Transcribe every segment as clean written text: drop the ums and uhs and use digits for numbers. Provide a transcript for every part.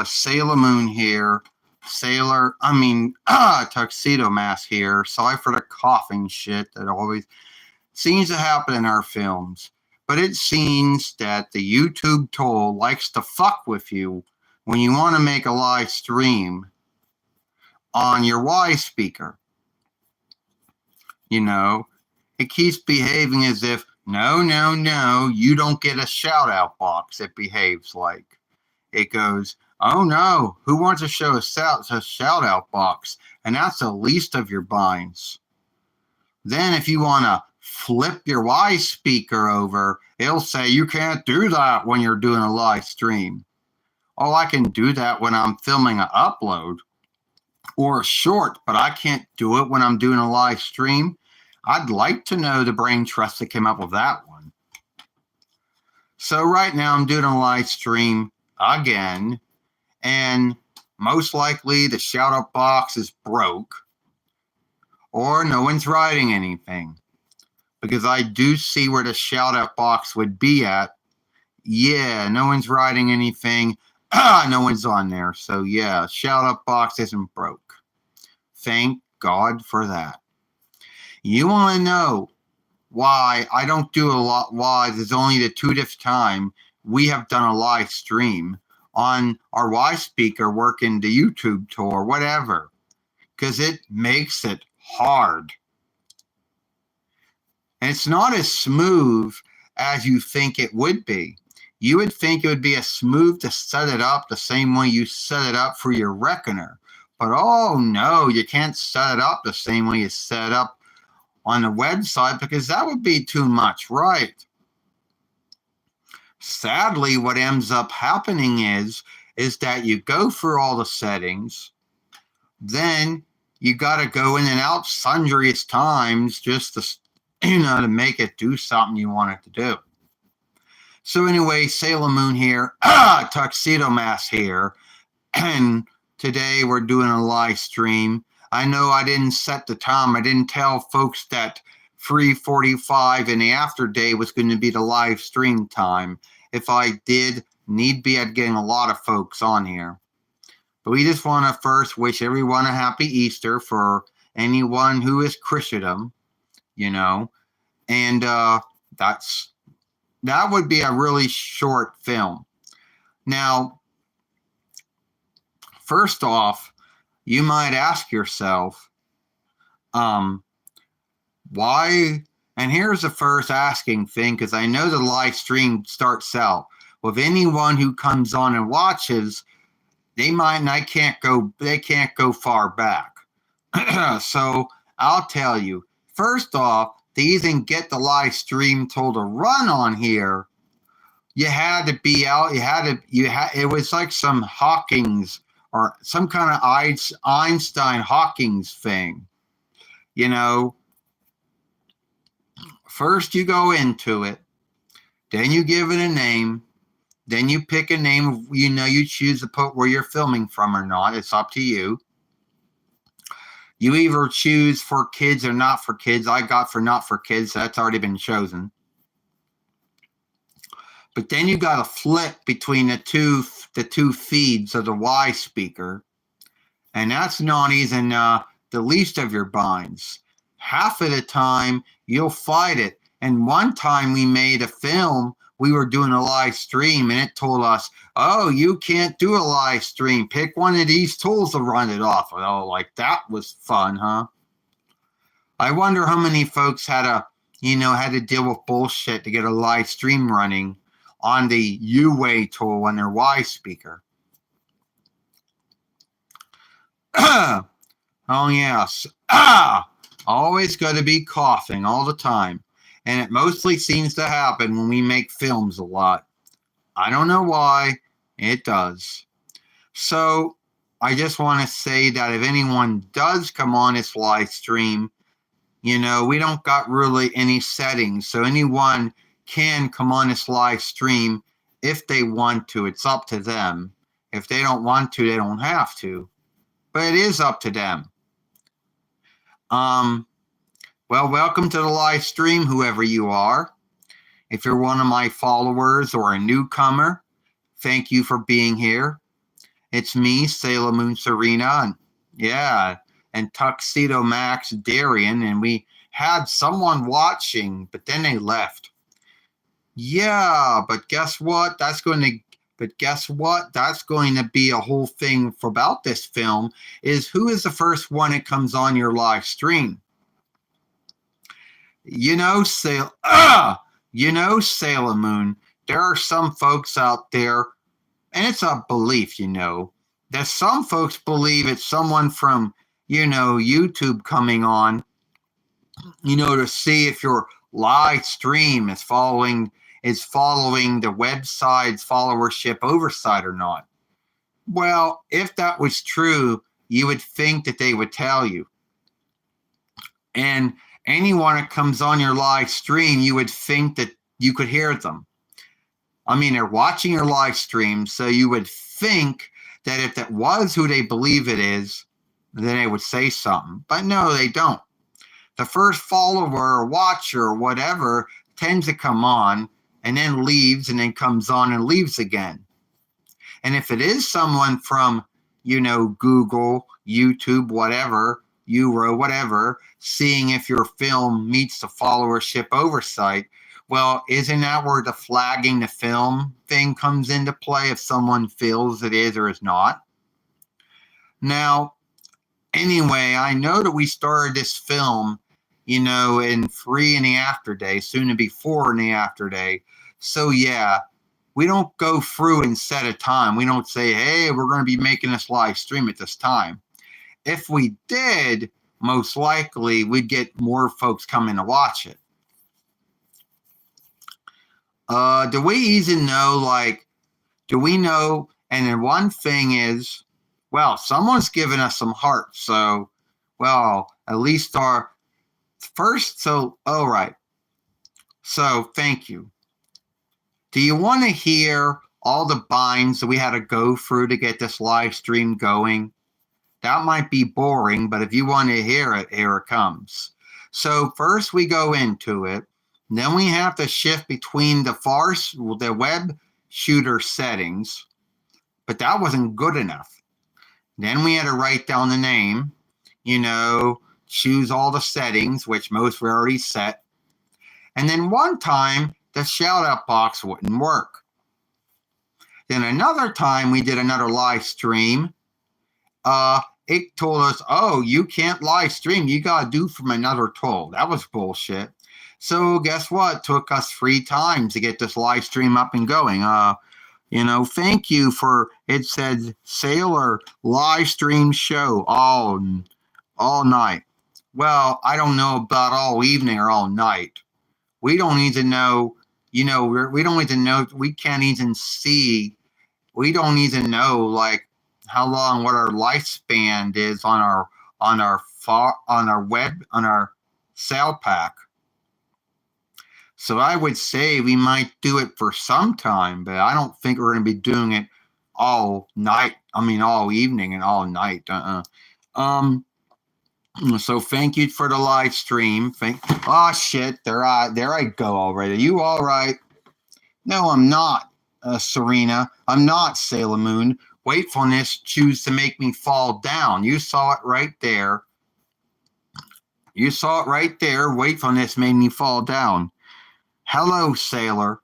Sailor Moon here. Tuxedo Mask here. Sorry for the coughing shit that always seems to happen in our films. But it seems that the YouTube tool likes to fuck with you when you want to make a live stream on your Y speaker. You know, it keeps behaving as if, no, you don't get a shout out box. It behaves like. It goes, oh no, who wants to show a shout out box? And that's the least of your binds. Then if you want to flip your Y speaker over, it'll say you can't do that when you're doing a live stream. Oh, I can do that when I'm filming an upload or a short, but I can't do it when I'm doing a live stream. I'd like to know the brain trust that came up with that one. So right now I'm doing a live stream again, and most likely the shout out box is broke or no one's writing anything, because I do see where the shout out box would be at. Yeah, no one's writing anything. No one's on there. So yeah, shout out box isn't broke. Thank God for that. You want to know why I don't do a lot, why there's only the 2th time we have done a live stream on our Y speaker working the YouTube tool or whatever, because it makes it hard. And it's not as smooth as you think it would be. You would think it would be as smooth to set it up the same way you set it up for your reckoner. But oh no, you can't set it up the same way you set it up on the website, because that would be too much, right? Sadly, what ends up happening is that you go through all the settings, then you got to go in and out sundriest times just to make it do something you want it to do. So anyway, Sailor Moon here, Tuxedo Mask here, and today we're doing a live stream. I know I didn't set the time. I didn't tell folks that 3:45 in the after day was going to be the live stream time. If I did, need be, I'd getting a lot of folks on here. But we just want to first wish everyone a happy Easter for anyone who is Christendom, and that would be a really short film. Now, first off, you might ask yourself, why? And here's the first asking thing, because I know the live stream starts out with anyone who comes on and watches, they can't go far back. So I'll tell you, first off, to even get the live stream tool to run on here, you had to be out. It was like some Hawking's or some kind of Einstein-Hawking's thing. First you go into it, then you give it a name, then you pick a name, you choose to put where you're filming from or not. It's up to you. You either choose for kids or not for kids. I got for not for kids, so that's already been chosen. But then you got to flip between the two feeds of the Y speaker, and that's not even the least of your binds. Half of the time you'll fight it. And one time we made a film, we were doing a live stream, and it told us, oh, you can't do a live stream. Pick one of these tools to run it off. Oh, like that was fun, huh? I wonder how many folks had to deal with bullshit to get a live stream running on the U-Way tool on their Y speaker. Oh, yes. Always got to be coughing all the time. And it mostly seems to happen when we make films a lot. I don't know why. It does. So I just want to say that if anyone does come on this live stream, we don't got really any settings. So anyone can come on this live stream if they want to. It's up to them. If they don't want to, they don't have to. But it is up to them. Well, welcome to the live stream, whoever you are. If you're one of my followers or a newcomer, thank you for being here. It's me, Sailor Moon Serena, and yeah, and Tuxedo Max Darian, and we had someone watching, but then they left. Yeah, but guess what? That's going to be a whole thing for about this film is who is the first one that comes on your live stream? You know, Sailor Moon, there are some folks out there, and it's a belief, that some folks believe it's someone from, YouTube coming on, to see if your live stream is following the website's followership oversight or not. Well, if that was true, you would think that they would tell you. And anyone that comes on your live stream, you would think that you could hear them. I mean, they're watching your live stream, so you would think that if that was who they believe it is, then they would say something. But no, they don't. The first follower or watcher or whatever tends to come on and then leaves and then comes on and leaves again. And if it is someone from, Google, YouTube, whatever, Euro, whatever, seeing if your film meets the followership oversight, well, isn't that where the flagging the film thing comes into play if someone feels it is or is not? Now, anyway, I know that we started this film, in 3 in the afterday, soon to be 4 in the afterday. So yeah, we don't go through and set a time. We don't say, hey, we're going to be making this live stream at this time. If we did, most likely we'd get more folks coming to watch it. Do we even know, do we know? And then one thing is, well, someone's given us some hearts. So, well, at least our first. So, all right. So, thank you. Do you want to hear all the binds that we had to go through to get this live stream going? That might be boring, but if you want to hear it, here it comes. So first we go into it. Then we have to shift between the web shooter settings, but that wasn't good enough. Then we had to write down the name, choose all the settings, which most were already set. And then one time, the shout-out box wouldn't work. Then another time, we did another live stream. It told us, oh, you can't live stream. You got to do from another tool. That was bullshit. So guess what? It took us 3 times to get this live stream up and going. Thank you for, it said Sailor live stream show all night. Well, I don't know about all evening or all night. We don't even know, we don't even know, we can't even see, we don't even know how long, what our lifespan is on our cell pack. So I would say we might do it for some time, but I don't think we're going to be doing it all night. I mean, all evening and all night. So thank you for the live stream. Oh shit, there I go already. Are you all right? No, I'm not, Serena. I'm not, Sailor Moon. Wakefulness choose to make me fall down. You saw it right there. Wakefulness made me fall down. Hello, Sailor.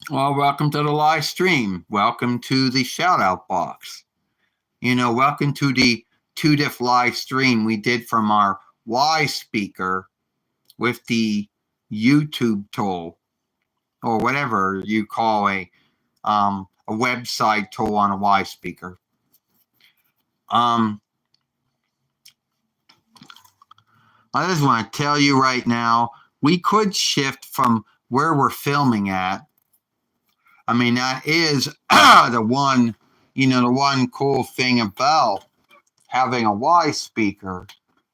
Well, welcome to the live stream. Welcome to the shout-out box. Welcome to the 2-diff live stream we did from our Y speaker with the YouTube tool, or whatever you call a website tool on a Y speaker. I just want to tell you right now, we could shift from where we're filming at. I mean, that is the one cool thing about having a Y speaker.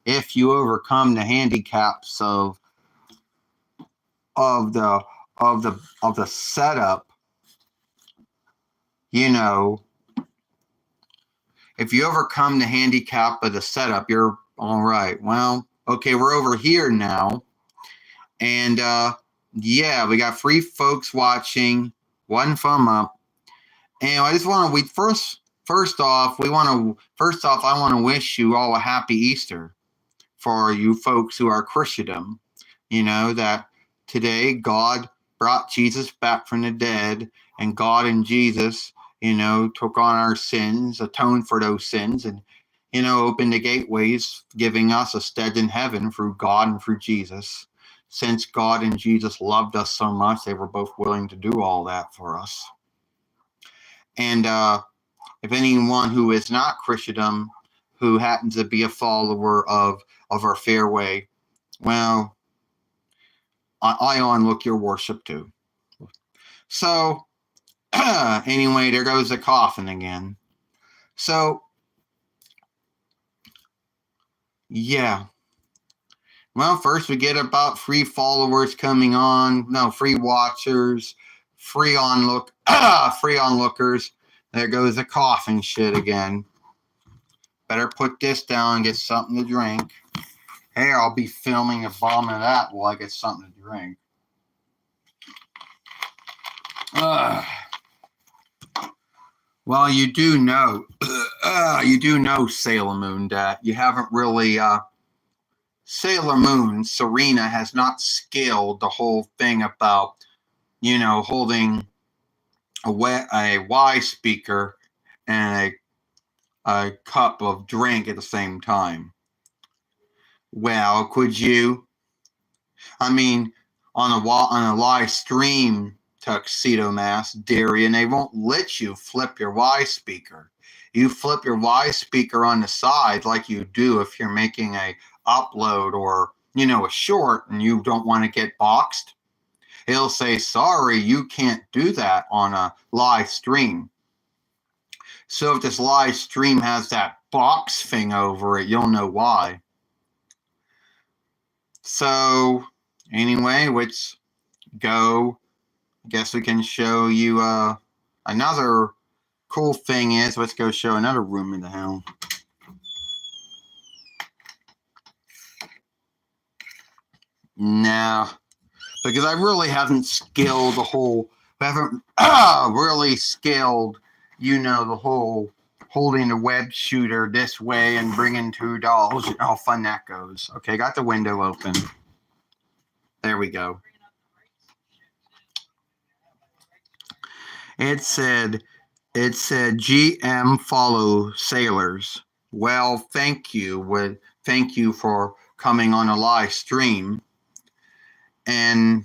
If you overcome the handicaps of the setup, if you overcome the handicap of the setup, you're all right. Well, okay, we're over here now. And yeah, we got 3 folks watching, 1 thumb up. And I just want to, first off, I want to wish you all a happy Easter for you folks who are Christendom. You know, that today God brought Jesus back from the dead, and God and Jesus, you know, took on our sins, atoned for those sins, and, you know, opened the gateways, giving us a stead in heaven through God and through Jesus. Since God and Jesus loved us so much, they were both willing to do all that for us. And if anyone who is not Christendom, who happens to be a follower of our Fairway, well, I onlook your worship too. So, anyway, there goes the coffin again. So, yeah. Well, first we get about free followers coming on. No, free watchers, free onlookers. There goes the coffin shit again. Better put this down and get something to drink. Hey, I'll be filming a bomb of that while I get something to drink. Well, you do know, Sailor Moon, that you haven't really, Sailor Moon, Serena has not scaled the whole thing about, you know, holding a Y speaker and a cup of drink at the same time. Well, could you? I mean, on a live stream, Tuxedo Mask, Darian, they won't let you flip your Y speaker. You flip your Y speaker on the side like you do if you're making a upload or, you know, a short and you don't want to get boxed. He'll say, sorry, you can't do that on a live stream. So if this live stream has that box thing over it, you'll know why. So anyway, let's go. I guess we can show you another cool thing is, let's go show another room in the house. Now, because I really haven't scaled the whole, really scaled, you know, the whole holding the web shooter this way and bringing two dolls, and how fun that goes. Okay, got the window open. There we go. It said GM follow sailors. Well, thank you. Thank you for coming on a live stream. And,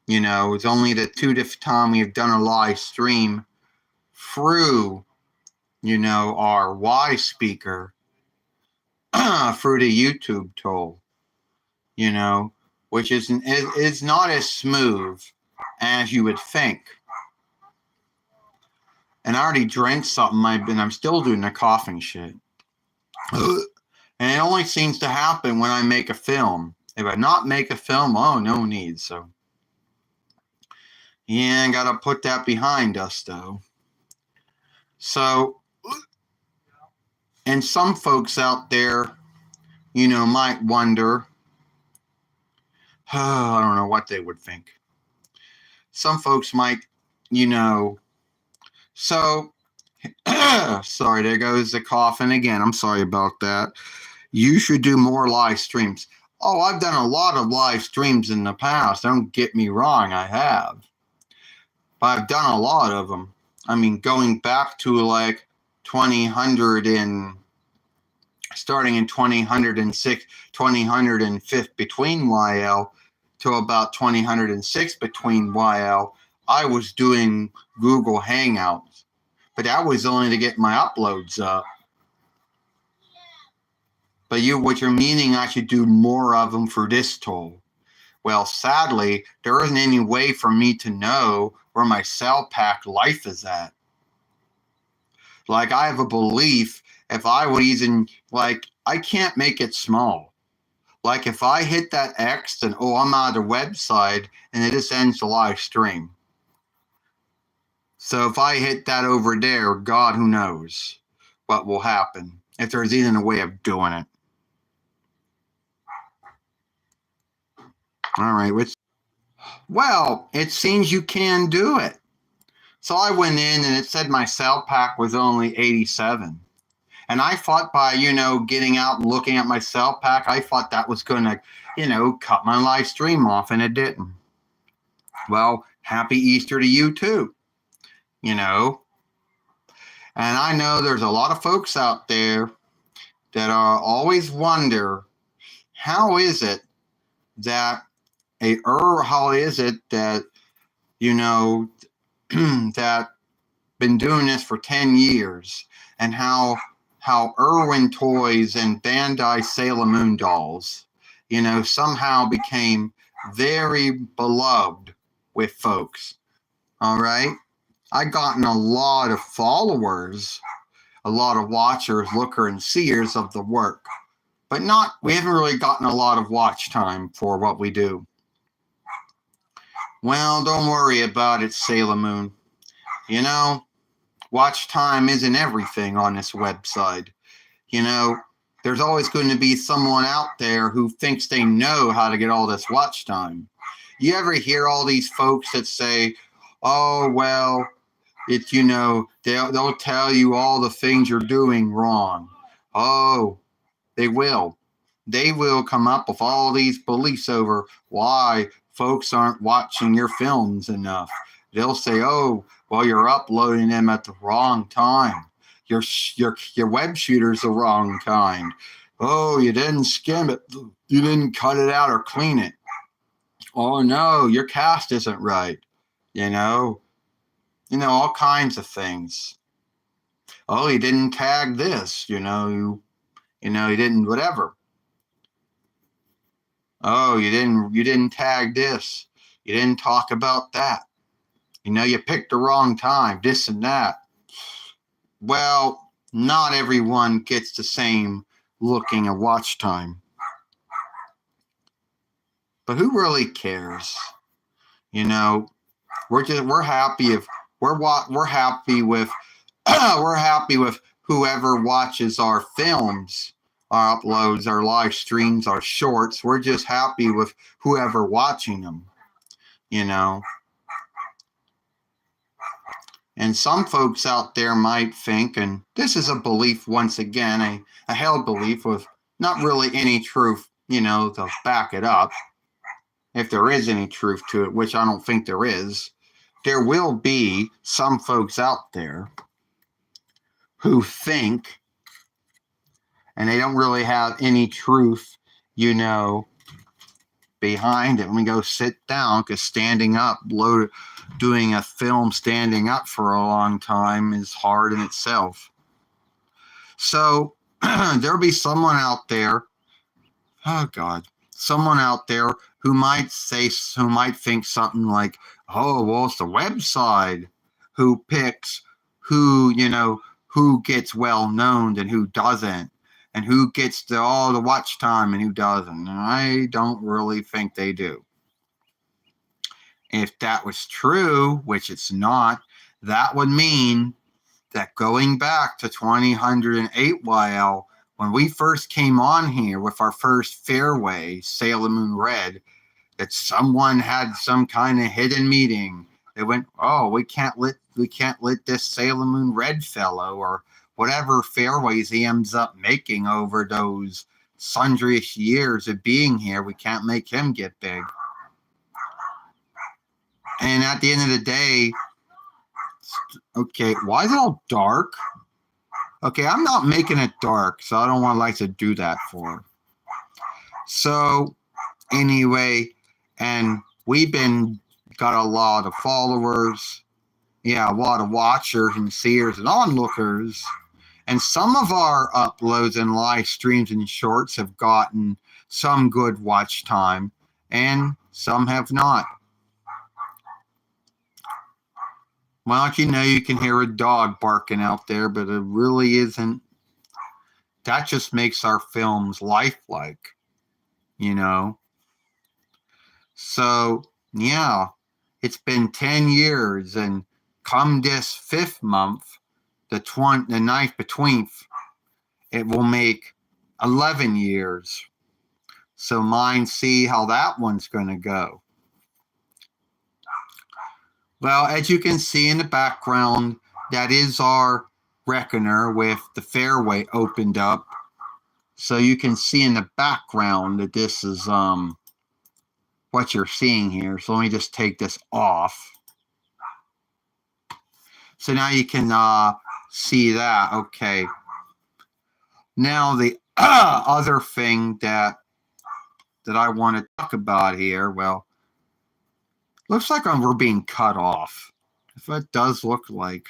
you know, it's only the 2nd time we've done a live stream through, you know, our Y speaker through the YouTube tool, you know, which is not as smooth as you would think. And I already drank something, I'm still doing the coughing shit. And it only seems to happen when I make a film. If I not make a film, oh, no need. So, yeah, I gotta put that behind us, though. So, and some folks out there, you know, might wonder, I don't know what they would think. Some folks might, you know, so, sorry, there goes the coughing again. I'm sorry about that. You should do more live streams. Oh, I've done a lot of live streams in the past. Don't get me wrong, I have. But I've done a lot of them. I mean, going back to like 2000 and starting in 2006, 2005 between YL to about 2006 between YL, I was doing Google Hangouts. But that was only to get my uploads up. But what you're meaning I should do more of them for this tool. Well, sadly, there isn't any way for me to know where my cell pack life is at. Like, I have a belief, if I would even, like, I can't make it small. Like, if I hit that X, then, oh, I'm out of the website, and it just ends the live stream. So if I hit that over there, God, who knows what will happen, if there's even a way of doing it. All right, well, it seems you can do it. So I went in and it said my cell pack was only 87. And I thought by, getting out and looking at my cell pack, I thought that was going to, cut my live stream off, and it didn't. Well, happy Easter to you too, you know. And I know there's a lot of folks out there that always wonder, how is it that how is it that, that been doing this for 10 years, and how Irwin Toys and Bandai Sailor Moon dolls, somehow became very beloved with folks. All right. I gotten a lot of followers, a lot of watchers, lookers, and seers of the work, but we haven't really gotten a lot of watch time for what we do. Well, don't worry about it, Sailor Moon. Watch time isn't everything on this website. There's always going to be someone out there who thinks they know how to get all this watch time. You ever hear all these folks that say, oh, well, it's, they'll tell you all the things you're doing wrong. Oh, they will. They will come up with all these beliefs over why folks aren't watching your films enough. They'll say, oh, well, you're uploading them at the wrong time. Your web shooter's the wrong kind. Oh, you didn't skim it. You didn't cut it out or clean it. Oh, no, your cast isn't right. All kinds of things. Oh, you didn't tag this. You didn't whatever. Oh, you didn't tag this. You didn't talk about that. You picked the wrong time, this and that. Well, not everyone gets the same looking at watch time. But who really cares? We're happy if we're happy with we're happy with whoever watches our films, our uploads, our live streams, our shorts. We're just happy with whoever watching them. And some folks out there might think, and this is a belief, once again, a held belief with not really any truth, to back it up. If there is any truth to it, which I don't think there is, there will be some folks out there who think, and they don't really have any truth, behind it. When we go sit down, because standing up, doing a film standing up for a long time is hard in itself. So there'll be someone out there, someone out there who might think something like, oh, well, it's the website who picks who gets well known and who doesn't, and who gets all the watch time and who doesn't. And I don't really think they do. If that was true, which it's not, that would mean that going back to 2008 YL, when we first came on here with our first FARIWay, Sailor Moon Red, that someone had some kind of hidden meeting. They went, oh, we can't let this Sailor Moon Red fellow, or whatever FARIWays he ends up making over those sundry years of being here, we can't make him get big. And at the end of the day, okay, why is it all dark? Okay, I'm not making it dark, so I don't want to do that for her. So anyway, and we've got a lot of followers, a lot of watchers and seers and onlookers, and some of our uploads and live streams and shorts have gotten some good watch time, and some have not. Well, you can hear a dog barking out there, but it really isn't. That just makes our films lifelike, So, yeah, it's been 10 years, and come this 5th month, the 9th between, it will make 11 years. So see how that one's going to go. Well, as you can see in the background, that is our reckoner with the fairway opened up. So you can see in the background that this is what you're seeing here. So let me just take this off. So now you can see that. Okay. Now the other thing that I want to talk about here, well, looks like we're being cut off. If it does look like.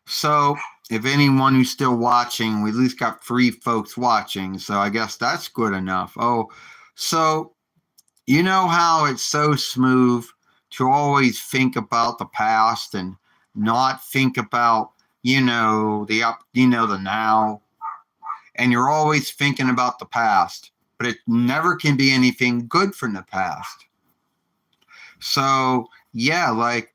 So if anyone who's still watching, we at least got 3 folks watching, so I guess that's good enough. Oh, so you know how it's so smooth to always think about the past and not think about, the the now, and you're always thinking about the past, but it never can be anything good from the past. So yeah, like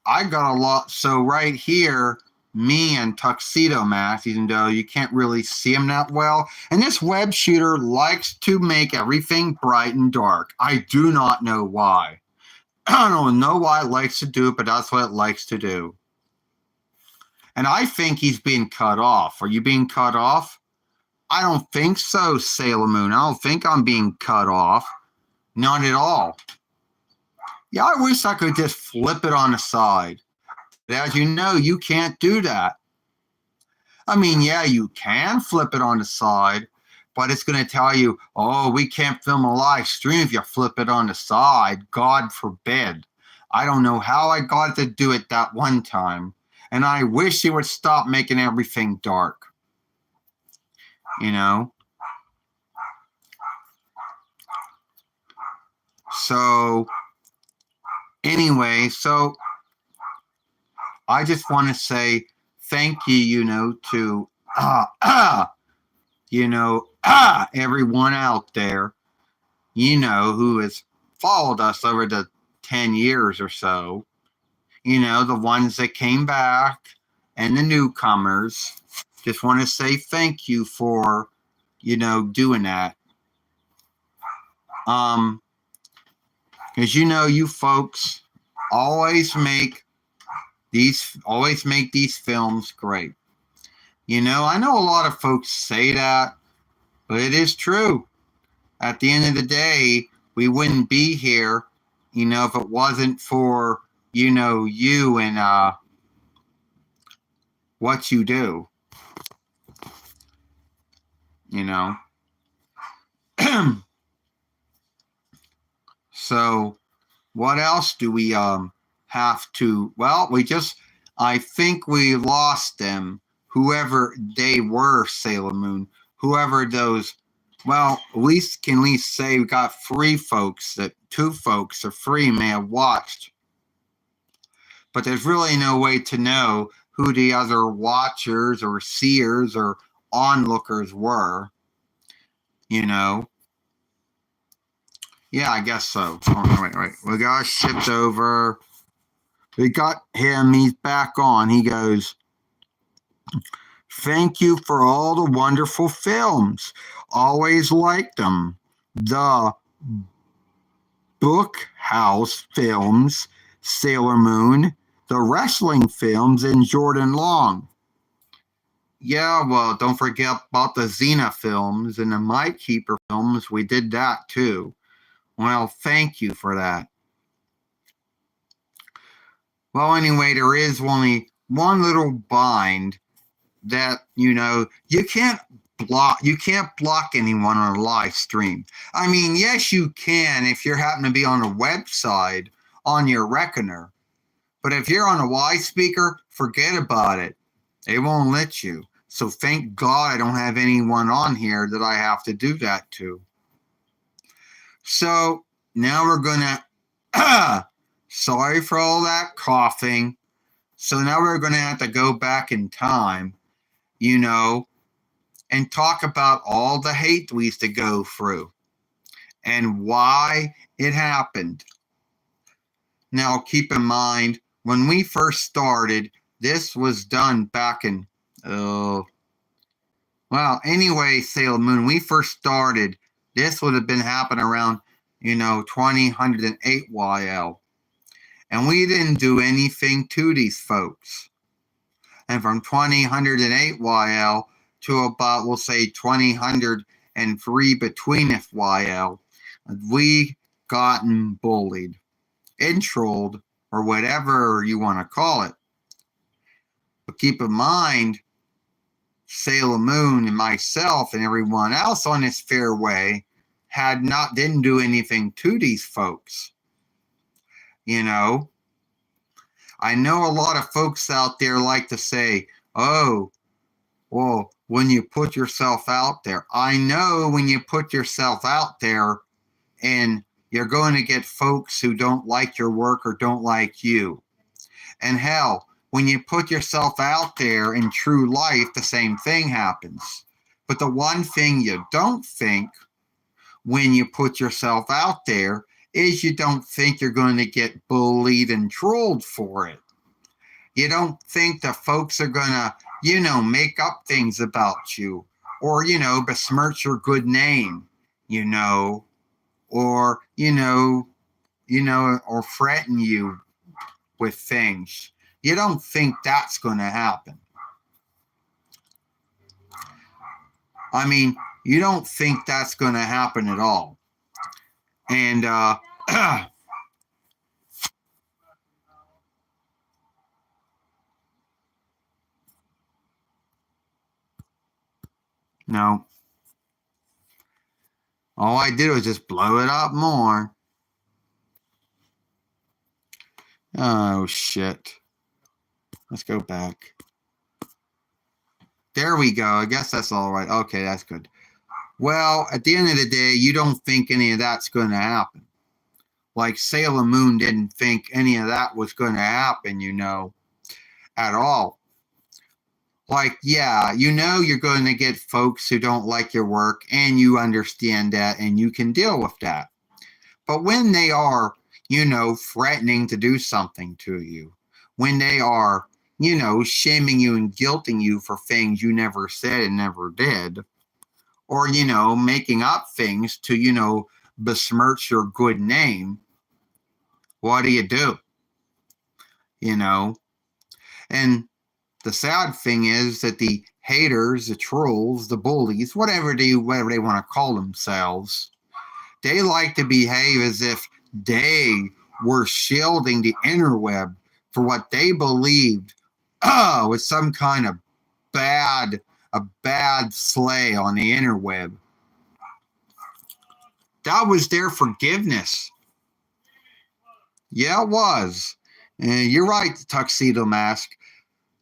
I got a lot. So right here, me and TUXEDO Max, even though you can't really see him that well, and this web shooter likes to make everything bright and dark. I do not know why. I don't know why it likes to do it, but that's what it likes to do. And I think he's being cut off. Are you being cut off? I don't think so, Sailor Moon. I don't think I'm being cut off. Not at all. Yeah, I wish I could just flip it on the side. But as you know, you can't do that. I mean, yeah, you can flip it on the side, but it's going to tell you, oh, we can't film a live stream if you flip it on the side. God forbid. I don't know how I got to do it that one time. And I wish he would stop making everything dark. So, anyway, so I just want to say thank you, to everyone out there, who has followed us over the 10 years or so. The ones that came back and the newcomers. Just want to say thank you for, doing that. Because you folks always make these films great. I know a lot of folks say that, but it is true. At the end of the day, we wouldn't be here, if it wasn't for, you and what you do. So what else do we have to? Well, I think we lost them. Whoever they were, Sailor Moon. Whoever those. Well, at least say we got 3 folks, that 2 folks or 3 may have watched. But there's really no way to know who the other watchers or seers or onlookers were. Yeah, I guess so. Oh, wait. We got shipped over. We got him. He's back on. He goes, thank you for all the wonderful films. Always liked them. The Book House films, Sailor Moon, the wrestling films, and Jordan Long. Yeah, well, don't forget about the Xena films and the My Keeper films. We did that too. Well, thank you for that. Well, anyway, there is only one little bind that, you can't block anyone on a live stream. I mean, yes, you can if you happen to be on a website on your reckoner. But if you're on a Y speaker, forget about it. They won't let you. So thank God I don't have anyone on here that I have to do that to. So now we're going to, sorry for all that coughing. So now we're going to have to go back in time, and talk about all the hate we used to go through and why it happened. Now, keep in mind, when we first started, this was done back in, anyway, Sailor Moon, we first started, this would have been happening around, 2008YL. And we didn't do anything to these folks. And from 2008YL to about, we'll say, 2003 between FYL, we gotten bullied, and trolled, or whatever you want to call it. But keep in mind, Sailor Moon and myself and everyone else on this fairway didn't do anything to these folks. I know a lot of folks out there like to say, oh, well, when you put yourself out there. I know when you put yourself out there and you're going to get folks who don't like your work or don't like you. And hell, when you put yourself out there in true life, the same thing happens. But the one thing you don't think when you put yourself out there is you don't think you're going to get bullied and trolled for it. You don't think the folks are going to, make up things about you or, besmirch your good name, or, or threaten you with things. You don't think that's going to happen. I mean, you don't think that's going to happen at all. And, no. All I did was just blow it up more. Oh, shit. Let's go back. There we go. I guess that's all right. Okay, that's good. Well, at the end of the day, you don't think any of that's going to happen. Like Sailor Moon didn't think any of that was going to happen, at all. Like, yeah, you're going to get folks who don't like your work, and you understand that, and you can deal with that. But when they are, threatening to do something to you, when they are, shaming you and guilting you for things you never said and never did, or, making up things to, besmirch your good name, what do? And the sad thing is that the haters, the trolls, the bullies, whatever they want to call themselves, they like to behave as if they were shielding the interweb for what they believed was some kind of bad slay on the interweb. That was their forgiveness. Yeah, it was. And you're right, Tuxedo Mask.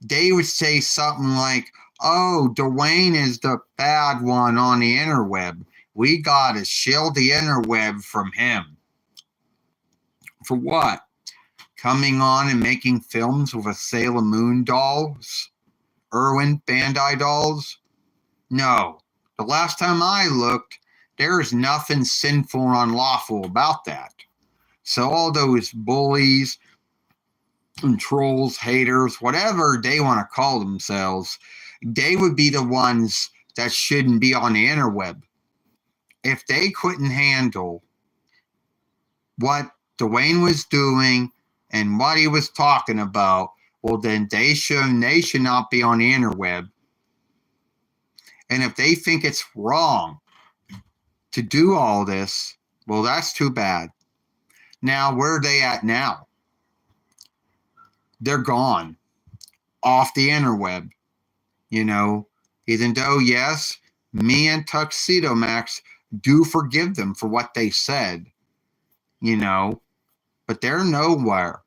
They would say something like, oh, Dwayne is the bad one on the interweb. We got to shield the interweb from him. For what? Coming on and making films with a Sailor Moon dolls? Irwin Bandai dolls? No. The last time I looked, there is nothing sinful or unlawful about that. So all those bullies and trolls, haters, whatever they want to call themselves, they would be the ones that shouldn't be on the interweb. If they couldn't handle what Dwayne was doing and what he was talking about, well, then they should not be on the interweb. And if they think it's wrong to do all this, well, that's too bad. Now, where are they at now? They're gone off the interweb. Even though, yes, me and Tuxedo Max do forgive them for what they said, but they're nowhere.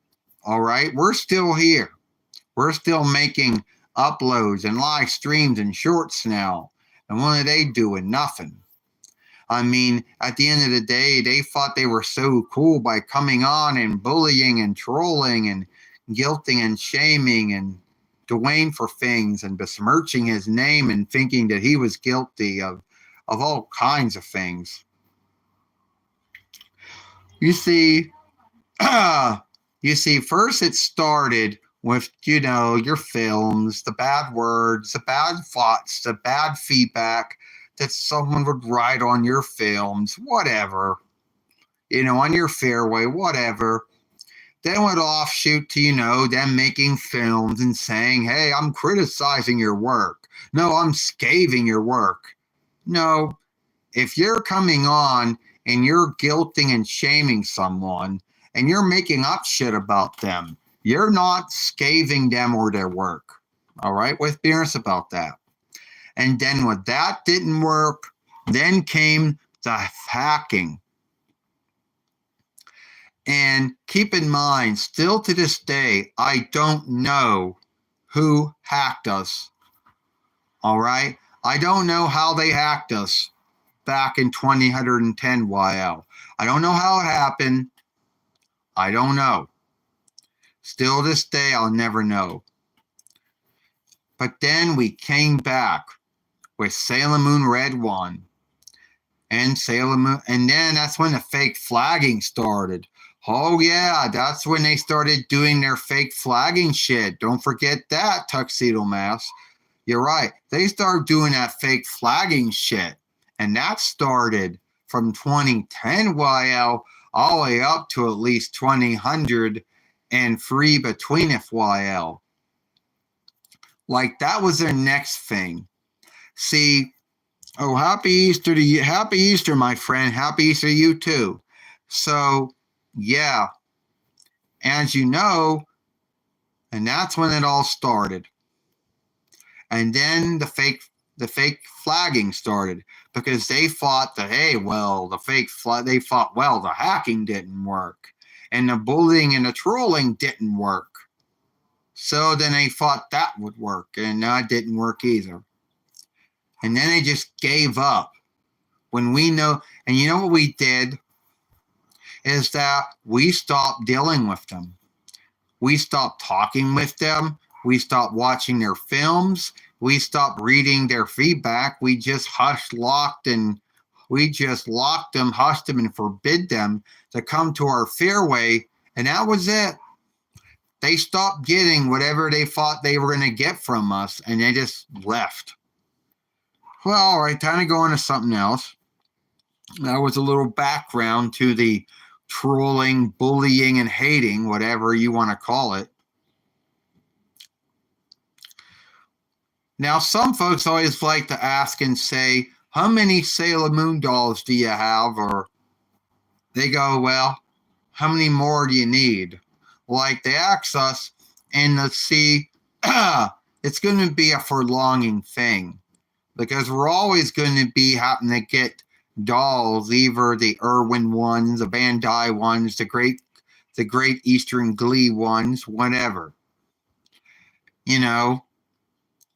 All right, we're still here. We're still making uploads and live streams and shorts now. And what are they doing? Nothing. I mean, at the end of the day, they thought they were so cool by coming on and bullying and trolling and guilting and shaming and Dwayne for things and besmirching his name and thinking that he was guilty of all kinds of things. You see, first it started with, your films, the bad words, the bad thoughts, the bad feedback that someone would write on your films, whatever. on your fairway, whatever. Then would offshoot to, them making films and saying, hey, I'm criticizing your work. No, I'm scathing your work. No, if you're coming on and you're guilting and shaming someone and you're making up shit about them, you're not scathing them or their work. All right? Let's be honest about that. And then when that didn't work, then came the hacking. And keep in mind, still to this day, I don't know who hacked us. All right? I don't know how they hacked us back in 2010 YL. I don't know how it happened. I don't know. Still this day, I'll never know. But then we came back with Sailor Moon Red 1 and Sailor Moon. And then that's when the fake flagging started. Oh, yeah, that's when they started doing their fake flagging shit. Don't forget that, Tuxedo Mask. You're right. They started doing that fake flagging shit. And that started from 2010 YL all the way up to at least 2000 and free between FYL. Like, that was their next thing. See, happy Easter to you. Happy Easter, my friend. Happy Easter to you, too. So, yeah, as you know, and that's when it all started. And then the fake flagging started because they thought that, hey, well, the hacking didn't work and the bullying and the trolling didn't work. So then they thought that would work, and that didn't work either. And then they just gave up. When we know, and you know what we did? Is that we stopped dealing with them. We stopped talking with them. We stopped watching their films. We stopped reading their feedback. We just hushed them, hushed them, and forbid them to come to our fairway. And that was it. They stopped getting whatever they thought they were going to get from us, and they just left. Well, all right, time to go on to something else. That was a little background to the trolling, bullying, and hating, whatever you want to call it. Now, some folks always like to ask and say, how many Sailor Moon dolls do you have? Or they go, well, how many more do you need? Like they ask us, and let's see, it's going to be a prolonging thing because we're always going to be having to get dolls, either the Irwin ones, the Bandai ones, the Great Eastern Glee ones, whatever.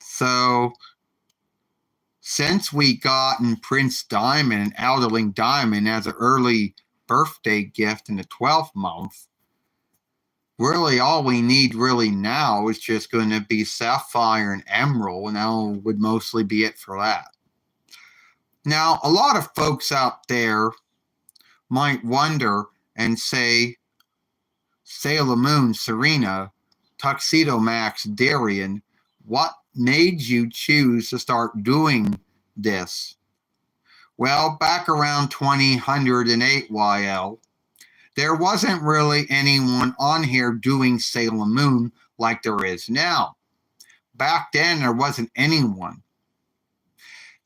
So since we gotten Prince Diamond and Outerling Diamond as an early birthday gift in the 12th month, really all we need really now is just going to be Sapphire and Emerald, and that would mostly be it for that. Now, a lot of folks out there might wonder and say, Sailor Moon, Serena, Tuxedo Max, Darian, what made you choose to start doing this? Well, back around 2008 YL, there wasn't really anyone on here doing Sailor Moon like there is now. Back then, there wasn't anyone.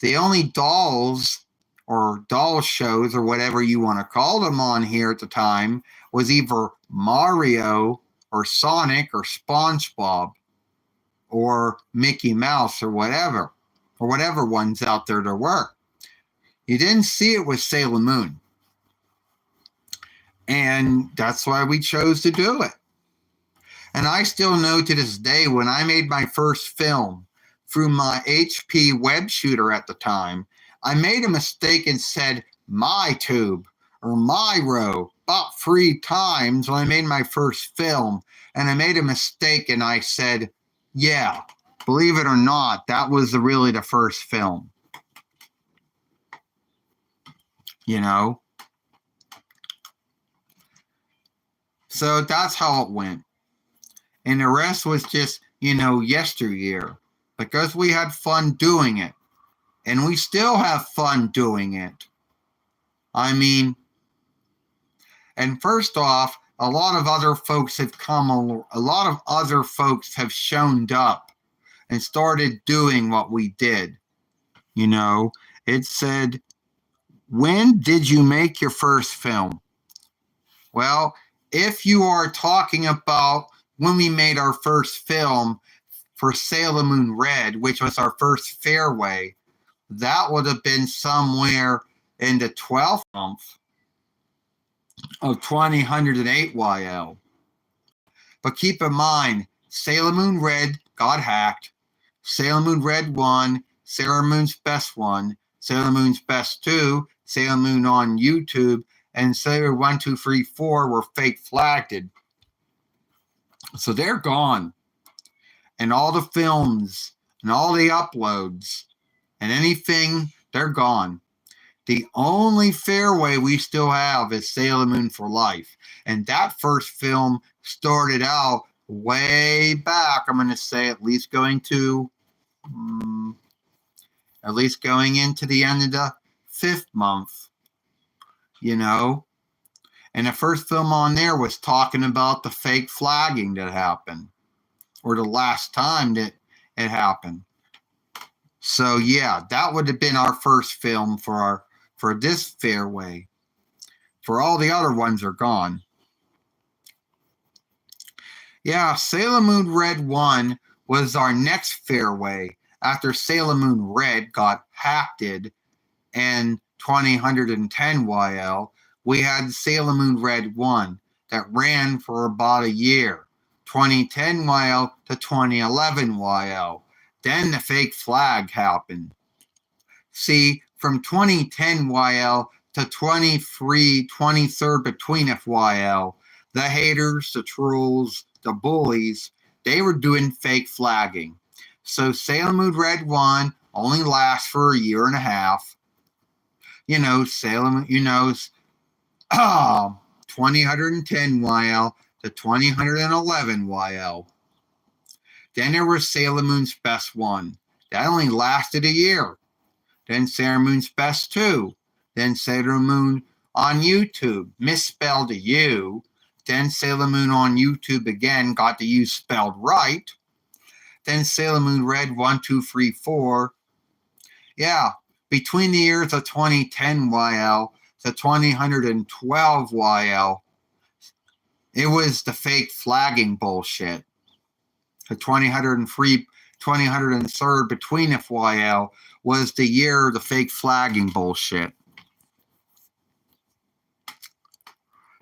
The only dolls or doll shows or whatever you want to call them on here at the time was either Mario or Sonic or SpongeBob or Mickey Mouse or whatever ones out there were. You didn't see it with Sailor Moon. And that's why we chose to do it. And I still know to this day when I made my first film through my HP web shooter at the time, I made a mistake and said my tube or Myro about 3 times when I made my first film. And I made a mistake and I said, yeah, believe it or not, that was really the first film. So that's how it went. And the rest was just, yesteryear. Because we had fun doing it. And we still have fun doing it. I mean, And first off, a lot of other folks have a lot of other folks have shown up and started doing what we did. You know, it said, when did you make your first film? Well, if you are talking about when we made our first film for Sailor Moon Red, which was our first Fairway, that would have been somewhere in the 12th month of 2008 YL. But keep in mind, Sailor Moon Red got hacked. Sailor Moon Red 1, Sailor Moon's Best 1, Sailor Moon's Best 2, Sailor Moon on YouTube, and Sailor 1, 2, 3, 4 were fake flagged. So they're gone. And all the films and all the uploads and anything, they're gone. The only Fairway we still have is Sailor Moon for Life. And that first film started out way back, I'm going to say at least going into the end of the 5th month, you know. And the first film on there was talking about the fake flagging that happened, or the last time that it happened. So yeah, that would have been our first film for this Fairway. For all the other ones are gone. Yeah, Sailor Moon Red 1 was our next Fairway after Sailor Moon Red got hacked in 2010 YL. We had Sailor Moon Red 1 that ran for about a year, 2010 YL to 2011 YL. Then the fake flag happened. See, from 2010 YL to 23rd between FYL, the haters, the trolls, the bullies, they were doing fake flagging. So Sailor Moon Red 1 only lasts for a year and a half. You know, Sailor Moon, 2010 YL to 2011 YL. Then there was Sailor Moon's Best 1. That only lasted a year. Then Sailor Moon's Best 2. Then Sailor Moon on YouTube, misspelled a U. Then Sailor Moon on YouTube again, got the U spelled right. Then Sailor Moon Red 1, 2, 3, 4. Yeah, between the years of 2010 YL to 2012 YL, it was the fake flagging bullshit. The 2003rd between FYL was the year of the fake flagging bullshit.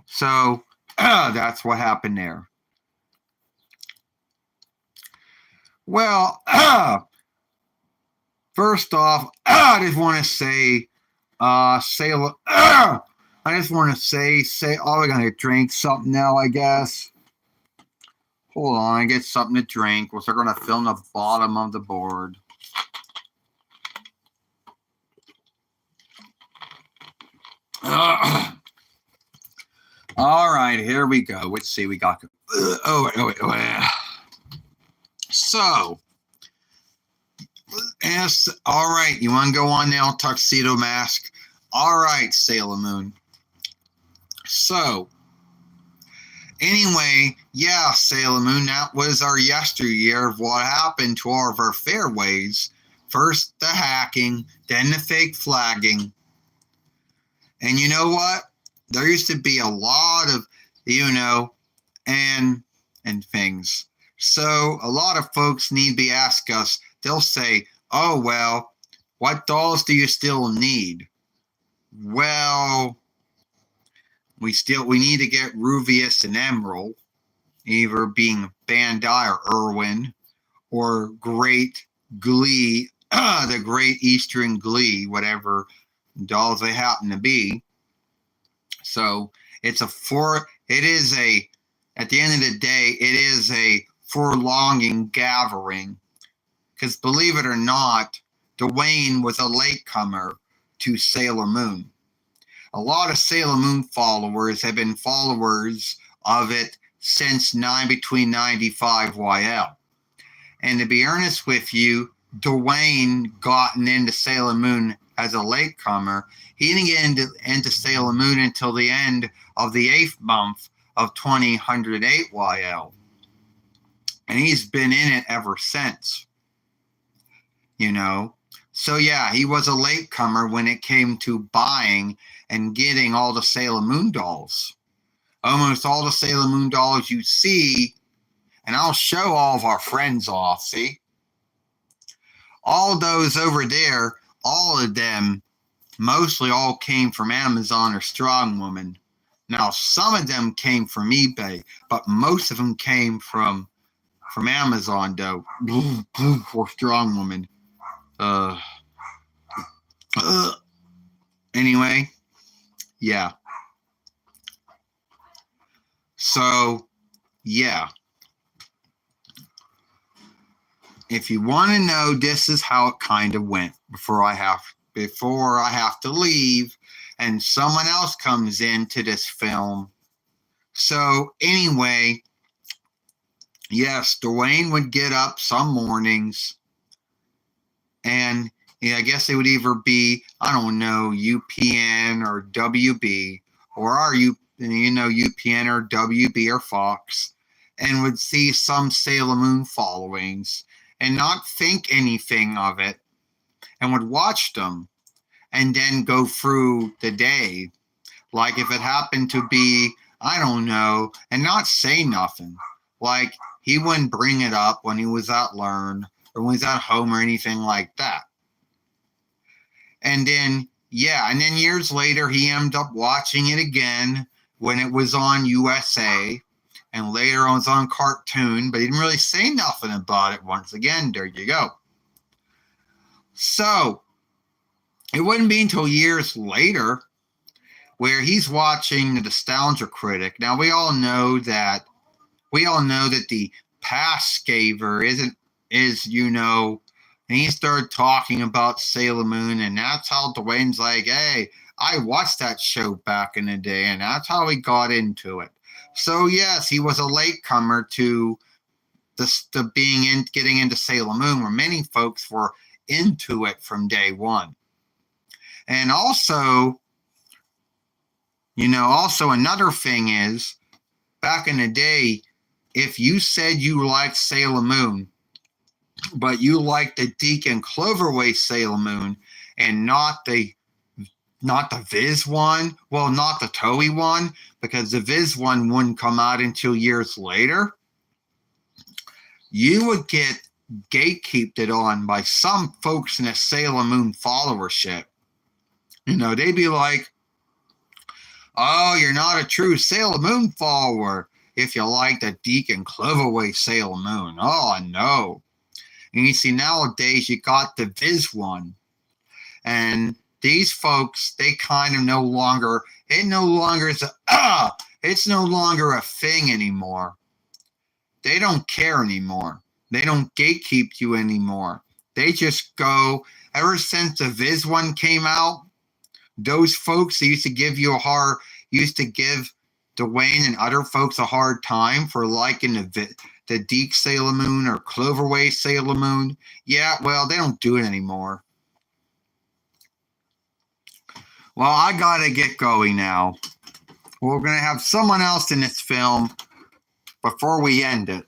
So that's what happened there. Well, first off, I just want to say, oh, we're going to drink something now, I guess. Hold on, I get something to drink, which they're going to film the bottom of the board. All right, here we go. Let's see, we got. So, yes, all right, you want to go on now, Tuxedo Mask? All right, Sailor Moon. So, anyway, yeah, Sailor Moon, that was our yesteryear of what happened to all of our fairways. First the hacking, then the fake flagging. And you know what? There used to be a lot of, and things. So a lot of folks need to be asked us, they'll say, oh, well, what dolls do you still need? Well, we need to get Ruvius and Emerald, either being Bandai or Irwin, or Great Glee, the Great Eastern Glee, whatever dolls they happen to be. So at the end of the day, it is a forlonging gathering. Because believe it or not, Dwayne was a latecomer to Sailor Moon. A lot of Sailor Moon followers have been followers of it since between 95 YL. And to be honest with you, Dwayne gotten into Sailor Moon as a latecomer. He didn't get into Sailor Moon until the end of the 8th month of 2008 YL. And he's been in it ever since. You know? So yeah, he was a latecomer when it came to buying and getting all the Sailor Moon dolls. Almost all the Sailor Moon dolls you see, and I'll show all of our friends off, see? All those over there, all of them, mostly all came from Amazon or Strong Woman. Now, some of them came from eBay, but most of them came from Amazon, though, for Strong Woman. Anyway, yeah. So, yeah. If you want to know, this is how it kind of went before I have to leave and someone else comes into this film. So anyway, yes, Dwayne would get up some mornings and I guess it would either be, I don't know, UPN or WB or UPN or WB or Fox, and would see some Sailor Moon followings and not think anything of it, and would watch them and then go through the day. Like if it happened to be, I don't know, and not say nothing. Like he wouldn't bring it up when he was at Learn or when he was at home or anything like that. And then, yeah, and then years later, he ended up watching it again when it was on USA. And later on, it was on Cartoon, but he didn't really say nothing about it once again. There you go. So, it wouldn't be until years later where he's watching the Nostalgia Critic. Now, we all know that the past Skaver and he started talking about Sailor Moon, and that's how Dwayne's like, hey, I watched that show back in the day, and that's how he got into it. So yes, he was a latecomer to getting into Sailor Moon, where many folks were into it from day one. And also another thing is, back in the day, if you said you liked Sailor Moon, but you liked the Deacon Cloverway Sailor Moon and not the Viz one, well, not the Toei one, because the Viz one wouldn't come out until years later, you would get gatekeeped on by some folks in the Sailor Moon followership. They'd be like, oh, you're not a true Sailor Moon follower if you like the Deacon Cloverway Sailor Moon. Oh, no. And you see, nowadays you got the Viz one. And these folks, they kind of it's no longer a thing anymore. They don't care anymore. They don't gatekeep you anymore. They just go, ever since the Viz one came out, those folks that used to give Dwayne and other folks a hard time for liking the Deke Sailor Moon or Cloverway Sailor Moon. Yeah, well, they don't do it anymore. Well, I gotta get going now. We're gonna have someone else in this film before we end it.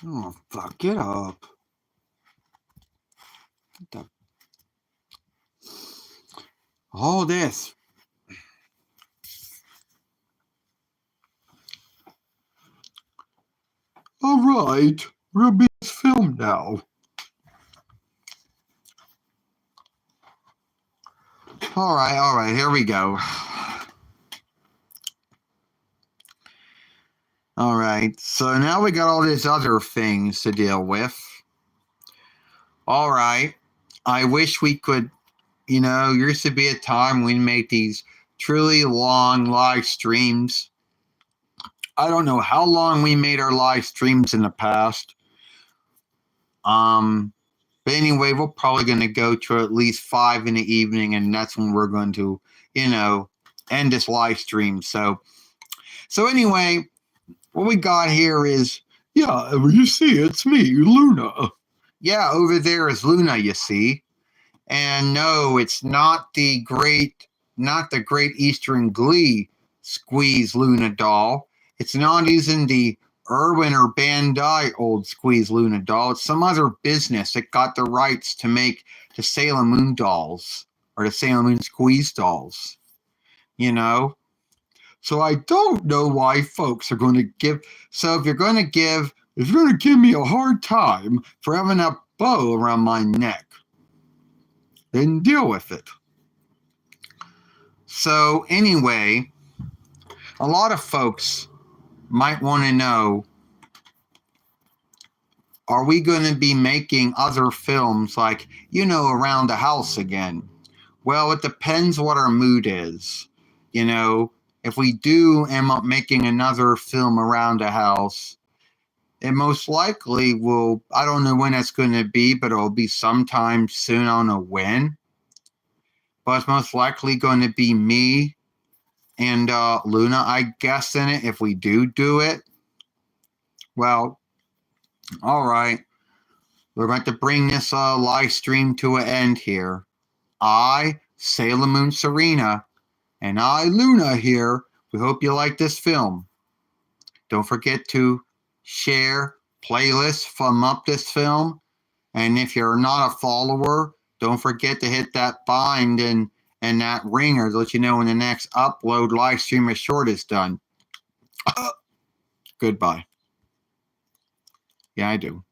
Oh, fuck, get up. All this. All right, we'll be this film now. All right, here we go. All right, so now we got all these other things to deal with. All right, I wish we could, used to be a time we'd make these truly long live streams. I don't know how long we made our live streams in the past. But anyway, we're probably going to go to at least 5 in the evening, and that's when we're going to, end this live stream. So anyway, what we got here is, yeah, you see, it's me, Luna. Yeah, over there is Luna, you see. And no, it's not the great Eastern Glee Squeeze Luna doll. It's not using the Irwin or Bandai old Squeeze Luna doll. It's some other business that got the rights to make the Sailor Moon dolls or the Sailor Moon Squeeze dolls. So I don't know why folks are going to give. So if you're going to give me a hard time for having that bow around my neck, then deal with it. So anyway, a lot of folks might want to know, are we going to be making other films like, around the house again? Well, it depends what our mood is. If we do end up making another film around the house, it most likely will, I don't know when that's going to be, but it'll be sometime soon. I don't know when. But it's most likely going to be me and Luna, I guess, in it, if we do it. Well, all right. We're going to bring this live stream to an end here. I, Sailor Moon Serena, and I, Luna, here. We hope you like this film. Don't forget to share, playlist, thumb up this film. And if you're not a follower, don't forget to hit that bind and that ringer to let you know when the next upload live stream or short is done. Goodbye. Yeah, I do.